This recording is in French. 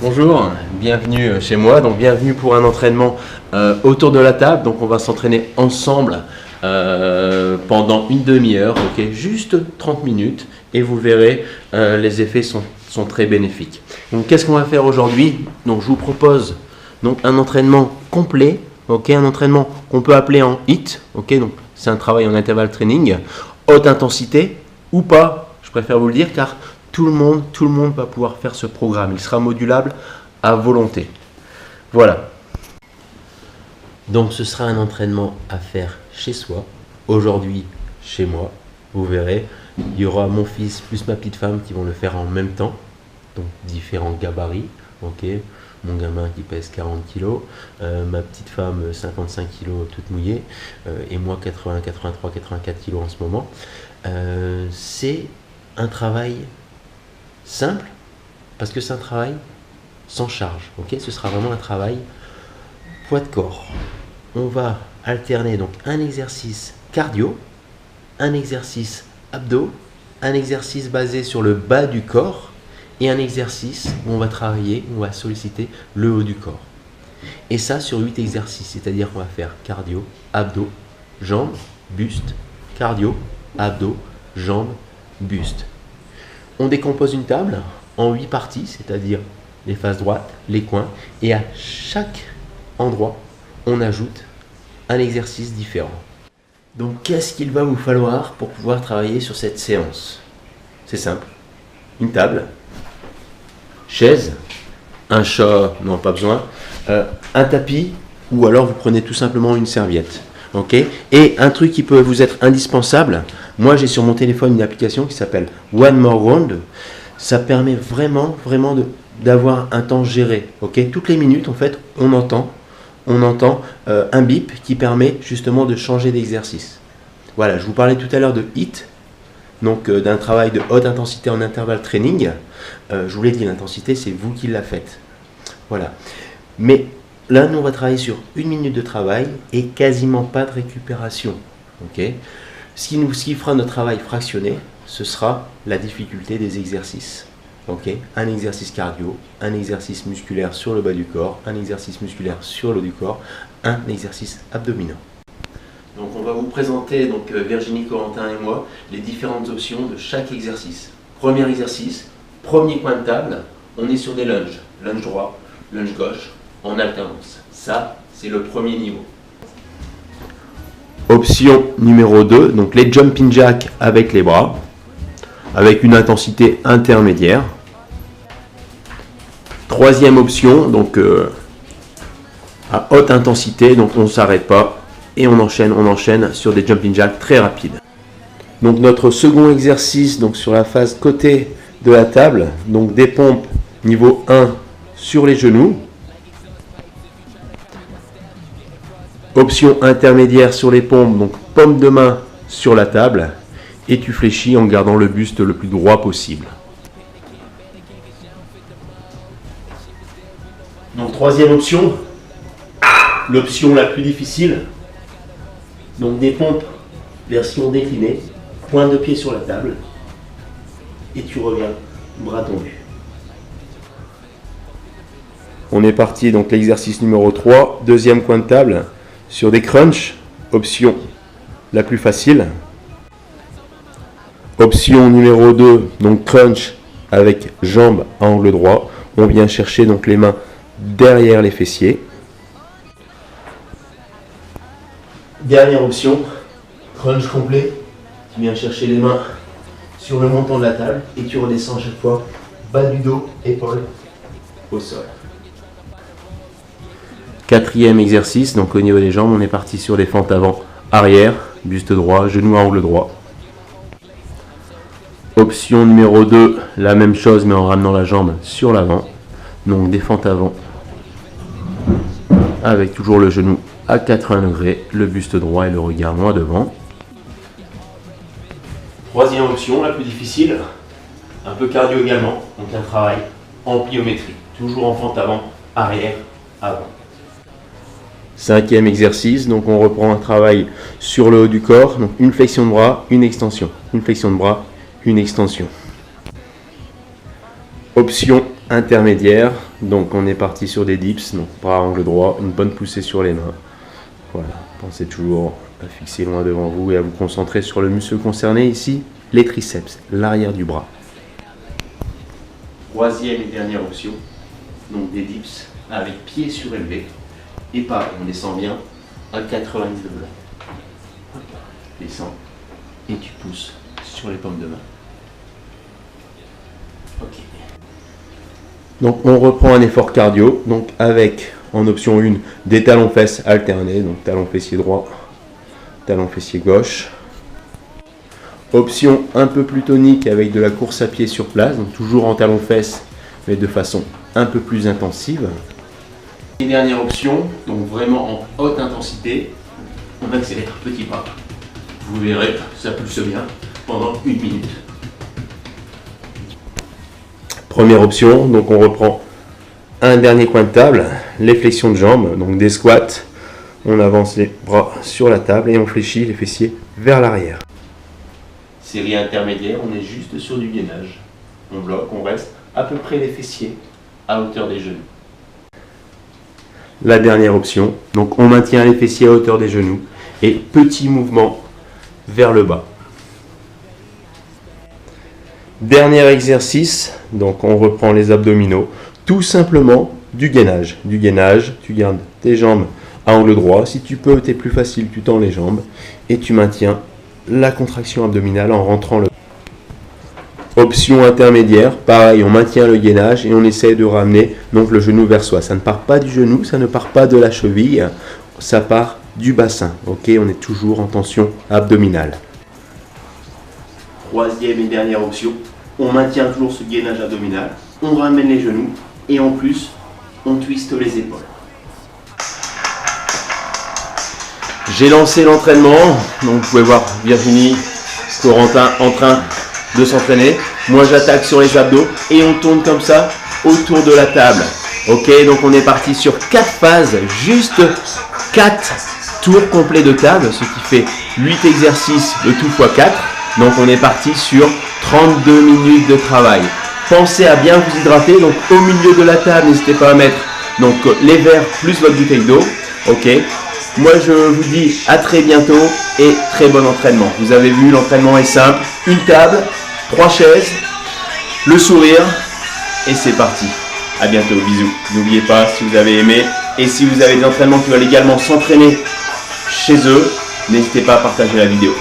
Bonjour, bienvenue chez moi. Donc bienvenue pour un entraînement autour de la table. Donc on va s'entraîner ensemble pendant une demi-heure, ok, juste 30 minutes, et vous verrez les effets sont très bénéfiques. Donc qu'est-ce qu'on va faire aujourd'hui? Donc je vous propose donc un entraînement complet, ok, un entraînement qu'on peut appeler en HIIT, ok, donc c'est un travail en intervalle training, haute intensité ou pas, je préfère vous le dire car tout le monde va pouvoir faire ce programme. Il sera modulable à volonté. Voilà. Donc ce sera un entraînement à faire chez soi. Aujourd'hui, chez moi. Vous verrez, il y aura mon fils plus ma petite femme qui vont le faire en même temps. Donc différents gabarits. Ok. Mon gamin qui pèse 40 kg, ma petite femme 55 kg toute mouillée, et moi 80, 83, 84 kg en ce moment. C'est un travail simple, parce que c'est un travail sans charge, ok. Ce sera vraiment un travail poids de corps. On va alterner donc un exercice cardio, un exercice abdos, un exercice basé sur le bas du corps et un exercice où on va travailler, où on va solliciter le haut du corps. Et ça sur 8 exercices, c'est-à-dire qu'on va faire cardio, abdos, jambes, buste, cardio, abdos, jambes, buste. On décompose une table en 8 parties, c'est-à-dire les faces droites, les coins, et à chaque endroit, on ajoute un exercice différent. Donc, qu'est-ce qu'il va vous falloir pour pouvoir travailler sur cette séance? C'est simple. Une table, chaise, un chat, non pas besoin, un tapis, ou alors vous prenez tout simplement une serviette. Ok. Et un truc qui peut vous être indispensable, moi j'ai sur mon téléphone une application qui s'appelle One More Round. Ça permet vraiment d'avoir un temps géré. Ok. Toutes les minutes en fait on entend un bip qui permet justement de changer d'exercice. Voilà, je vous parlais tout à l'heure de HIIT, donc d'un travail de haute intensité en intervalle training. Je vous l'ai dit, l'intensité c'est vous qui la faites. Voilà. Mais là, nous, on va travailler sur 1 minute de travail et quasiment pas de récupération. Okay. Ce qui fera notre travail fractionné, ce sera la difficulté des exercices. Okay. Un exercice cardio, un exercice musculaire sur le bas du corps, un exercice musculaire sur le haut du corps, un exercice abdominal. Donc, on va vous présenter, donc, Virginie, Corentin et moi, les différentes options de chaque exercice. Premier exercice, premier coin de table, on est sur des lunges. Lunge droit, lunge gauche, en alternance. Ça, c'est le premier niveau. Option numéro 2, donc les jumping jacks avec les bras, avec une intensité intermédiaire. Troisième option, donc à haute intensité, donc on ne s'arrête pas et on enchaîne sur des jumping jacks très rapides. Donc notre second exercice, donc sur la face côté de la table, donc des pompes niveau 1 sur les genoux. Option intermédiaire sur les pompes, donc paume de main sur la table, et tu fléchis en gardant le buste le plus droit possible. Donc troisième option, l'option la plus difficile, donc des pompes version déclinée, pointe de pied sur la table, et tu reviens, bras tendus. On est parti, donc l'exercice numéro 3, deuxième coin de table, sur des crunchs, option la plus facile. Option numéro 2, donc crunch avec jambes à angle droit. On vient chercher donc les mains derrière les fessiers. Dernière option, crunch complet. Tu viens chercher les mains sur le montant de la table et tu redescends à chaque fois, bas du dos, épaules au sol. Quatrième exercice, donc au niveau des jambes, on est parti sur les fentes avant, arrière, buste droit, genou à angle droit. Option numéro 2, la même chose mais en ramenant la jambe sur l'avant. Donc des fentes avant, avec toujours le genou à 80 degrés, le buste droit et le regard loin devant. Troisième option, la plus difficile, un peu cardio également, donc un travail en pliométrie, toujours en fente avant, arrière, avant. Cinquième exercice, donc on reprend un travail sur le haut du corps, donc une flexion de bras, une extension, une flexion de bras, une extension. Option intermédiaire, Donc on est parti sur des dips, donc bras à angle droit, une bonne poussée sur les mains. Voilà, pensez toujours à fixer loin devant vous et à vous concentrer sur le muscle concerné ici, les triceps, l'arrière du bras. Troisième et dernière option, donc des dips avec pieds surélevés. Et pareil, on descend bien à 90 degrés. Descends et tu pousses sur les paumes de main. Ok. Donc on reprend un effort cardio, donc avec en option 1 des talons fesses alternés, donc talon fessier droit, talon fessier gauche. Option un peu plus tonique avec de la course à pied sur place, donc toujours en talon fesses mais de façon un peu plus intensive. Et dernière option, donc vraiment en haute intensité, on accélère petit pas. Vous verrez, ça pulse bien pendant 1 minute. Première option, donc on reprend un dernier coin de table, les flexions de jambes, donc des squats. On avance les bras sur la table et on fléchit les fessiers vers l'arrière. Série intermédiaire, on est juste sur du gainage. On bloque, on reste à peu près les fessiers à hauteur des genoux. La dernière option, donc on maintient les fessiers à hauteur des genoux et petit mouvement vers le bas. Dernier exercice, donc on reprend les abdominaux, tout simplement du gainage. Du gainage, tu gardes tes jambes à angle droit, si tu peux, c'est plus facile, tu tends les jambes et tu maintiens la contraction abdominale en rentrant le. Option intermédiaire, pareil, on maintient le gainage et on essaie de ramener donc le genou vers soi. Ça ne part pas du genou, ça ne part pas de la cheville, ça part du bassin. Ok, on est toujours en tension abdominale. Troisième et dernière option, on maintient toujours ce gainage abdominal, on ramène les genoux et en plus, on twiste les épaules. J'ai lancé l'entraînement, donc vous pouvez voir Virginie, Corentin en train de s'entraîner. Moi j'attaque sur les abdos et on tourne comme ça autour de la table. Ok, donc on est parti sur 4 phases, juste 4 tours complets de table, ce qui fait 8 exercices le tout x 4. Donc on est parti sur 32 minutes de travail. Pensez à bien vous hydrater, donc au milieu de la table, n'hésitez pas à mettre donc, les verres plus votre bouteille d'eau. Ok. Moi je vous dis à très bientôt et très bon entraînement. Vous avez vu, l'entraînement est simple, une table, 3 chaises, le sourire et c'est parti. À bientôt, bisous. N'oubliez pas si vous avez aimé et si vous avez des entraînements qui veulent également s'entraîner chez eux, n'hésitez pas à partager la vidéo.